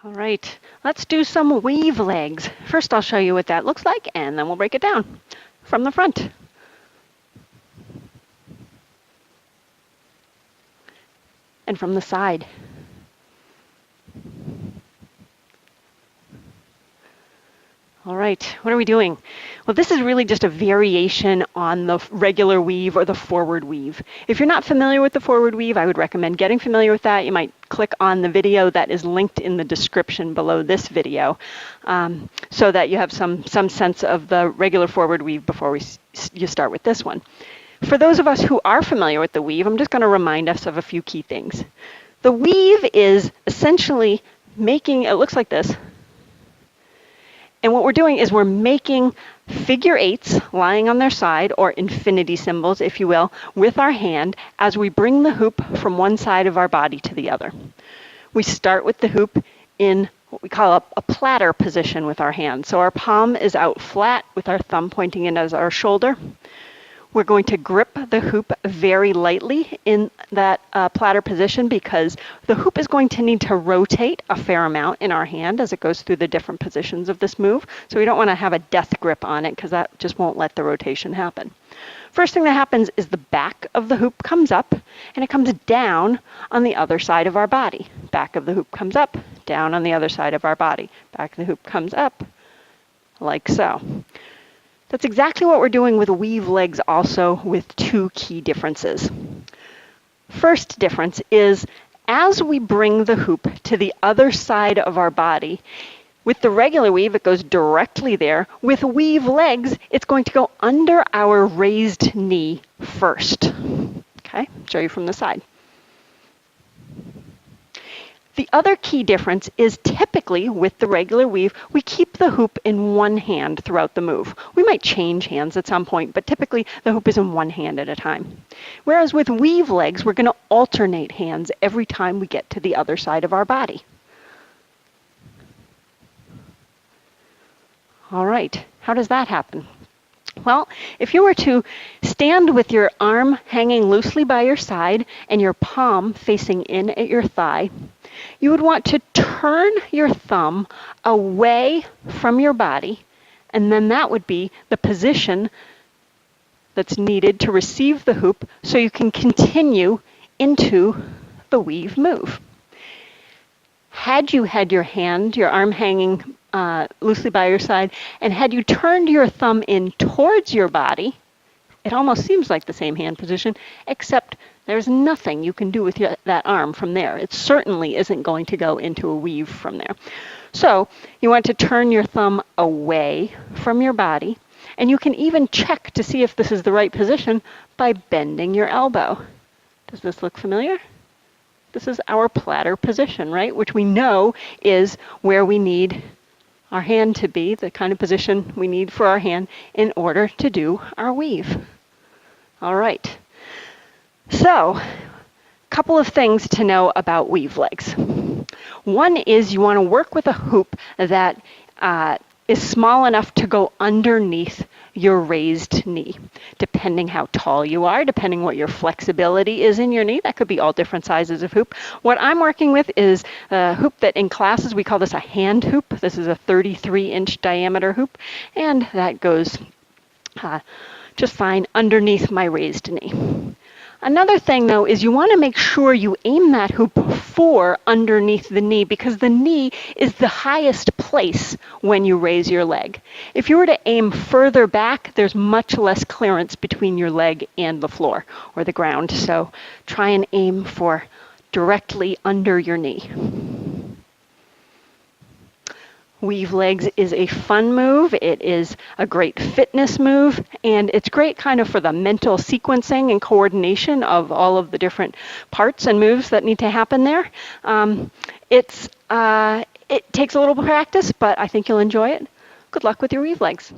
All right, let's do some weave legs. First, I'll show you what that looks like, and then we'll break it down from the front. And from the side. All right, what are we doing? Well, this is really just a variation on the regular weave or the forward weave. If you're not familiar with the forward weave, I would recommend getting familiar with that. You might click on the video that is linked in the description below this video so that you have some sense of the regular forward weave before you start with this one. For those of us who are familiar with the weave, I'm just going to remind us of a few key things. The weave is essentially making, it looks like this, and what we're doing is we're making figure eights lying on their side, or infinity symbols, if you will, with our hand as we bring the hoop from one side of our body to the other. We start with the hoop in what we call a platter position with our hand. So our palm is out flat with our thumb pointing in as our shoulder. We're going to grip the hoop very lightly in that platter position because the hoop is going to need to rotate a fair amount in our hand as it goes through the different positions of this move. So we don't want to have a death grip on it because that just won't let the rotation happen. First thing that happens is the back of the hoop comes up and it comes down on the other side of our body. Back of the hoop comes up, down on the other side of our body. Back of the hoop comes up, like so. That's exactly what we're doing with weave legs also, with two key differences. First difference is as we bring the hoop to the other side of our body, with the regular weave, it goes directly there. With weave legs, it's going to go under our raised knee first. Okay, show you from the side. The other key difference is typically with the regular weave, we keep the hoop in one hand throughout the move. We might change hands at some point, but typically the hoop is in one hand at a time. Whereas with weave legs, we're going to alternate hands every time we get to the other side of our body. All right, how does that happen? Well, if you were to stand with your arm hanging loosely by your side and your palm facing in at your thigh, you would want to turn your thumb away from your body, and then that would be the position that's needed to receive the hoop so you can continue into the weave move. Had you had your arm hanging loosely by your side, and had you turned your thumb in towards your body, it almost seems like the same hand position, except there's nothing you can do with that arm from there. It certainly isn't going to go into a weave from there. So you want to turn your thumb away from your body, and you can even check to see if this is the right position by bending your elbow. Does this look familiar? This is our platter position, right? Which we know is where we need our hand to be, the kind of position we need for our hand in order to do our weave. All right. So, a couple of things to know about weave legs. One is you want to work with a hoop that is small enough to go underneath your raised knee. Depending how tall you are, depending what your flexibility is in your knee, that could be all different sizes of hoop. What I'm working with is a hoop that in classes we call this a hand hoop. This is a 33-inch diameter hoop, and that goes just fine underneath my raised knee. Another thing, though, is you want to make sure you aim that hoop for underneath the knee, because the knee is the highest place when you raise your leg. If you were to aim further back, there's much less clearance between your leg and the floor or the ground. So try and aim for directly under your knee. Weave legs is a fun move. It is a great fitness move, and it's great kind of for the mental sequencing and coordination of all of the different parts and moves that need to happen there. It takes a little practice, but I think you'll enjoy it. Good luck with your weave legs.